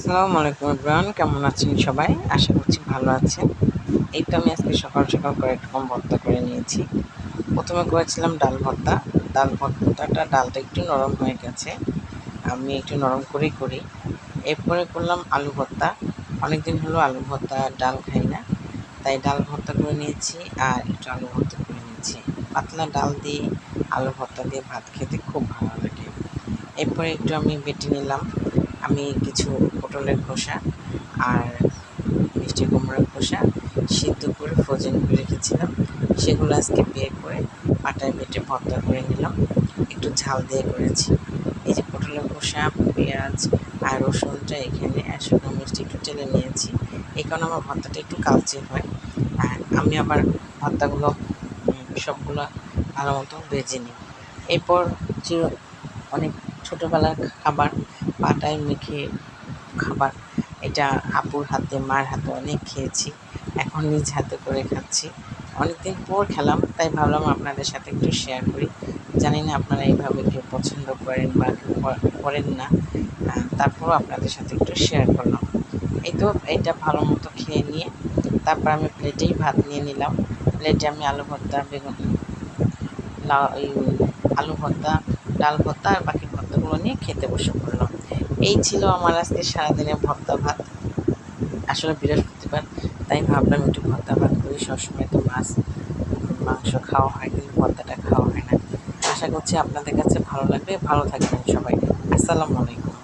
আসসালামু আলাইকুম এভরিওয়ান, কেমন আছেন সবাই? আশা করছি ভালো আছেন। এই তো আমি আজকে সকাল সকাল কয়েকরকম ভর্তা করে নিয়েছি। প্রথমে করেছিলাম ডাল ভর্তা। ডালটা একটু নরম হয়ে গেছে, আমি একটু নরম করেই করি। এরপরে করলাম আলু ভর্তা। অনেকদিন হলো আলু ভর্তা ডাল খাই না, তাই ডাল ভর্তা করে নিয়েছি আর একটু আলু ভর্তা করে নিয়েছি। পাতলা ডাল দিয়ে আলু ভর্তা দিয়ে ভাত খেতে খুব ভালো লাগে। এরপরে একটু আমি বেটে নিলাম। আমি কিছু পটলের খোসা আর মিষ্টি কুমড়োর খোসা সিদ্ধ করে ফ্রোজেন করে রেখেছিলাম, সেগুলো আজকে বের করে পাটায় বেটে ভর্তা করে নিলাম। একটু ঝাল দিয়ে করেছি। এই যে পটলের খোসা, পেঁয়াজ আর রসুনটা এখানে শুকনো মিষ্টি একটু টেলে নিয়েছি, এই কারণে আমার ভর্তাটা একটু কালচে হয়। আর আমি আবার ভর্তাগুলো সবগুলো ভালো মতো ভেজে নিই। এরপর যে অনেক ছোটোবেলার খাবার, পাটায় মেখে খাবার, এটা আপুর হাতে মার হাতে অনেক খেয়েছি, এখন নিজ হাতে করে খাচ্ছি। অনেকদিন পর খেলাম, তাই ভাবলাম আপনাদের সাথে একটু শেয়ার করি। জানি না আপনারা এইভাবে কেউ পছন্দ করেন বা কেউ করেন না, তারপরও আপনাদের সাথে একটু শেয়ার করলাম। এই তো এটা ভালো মতো খেয়ে নিয়ে তারপর আমি প্লেটেই ভাত নিয়ে নিলাম। প্লেটে আমি আলু ভর্তা, বেগুন, আলু ভর্তা, ডাল ভর্তা আর বাকি ভর্তাগুলো নিয়ে খেতে বসে পড়লাম। এই ছিল আমার আজকে সারাদিনের ভর্তা ভাত। আসলে বৃহস্পতিবার, তাই ভাবলাম একটু ভর্তা ভাত করি। সবসময় তো মাছ মাংস খাওয়া হয়, কিন্তু ভর্তাটা খাওয়া হয় না। আশা করছি আপনাদের কাছে ভালো লাগবে। ভালো থাকবেন সবাই। আসসালামু আলাইকুম।